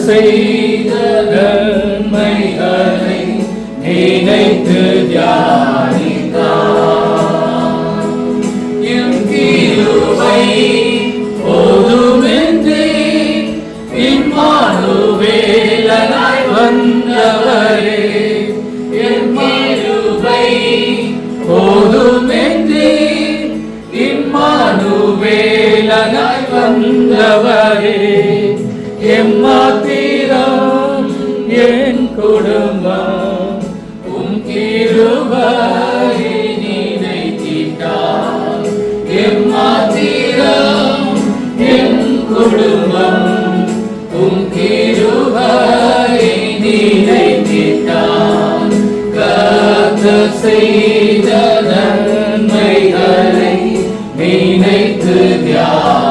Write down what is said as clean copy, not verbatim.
செய்த நன்மைகளை நினைத்து தியானித்தார். என் கிருபை போதுமென்றே இம்மானுவேலனாய் வந்தவரே, என் கிருபை போதுமென்றே இம்மானுவேலனாய் வந்தவரே, எம்மாத்திரம் என் குடும்பம் உம் கிருபை நினைத்திட்டார். எம்மாத்திரம் என் குடும்பம் உம் கிருபை நினைத்திட்டார். கர்த்தர் செய்த நன்மைகளை நினைத்து தியானித்தார்.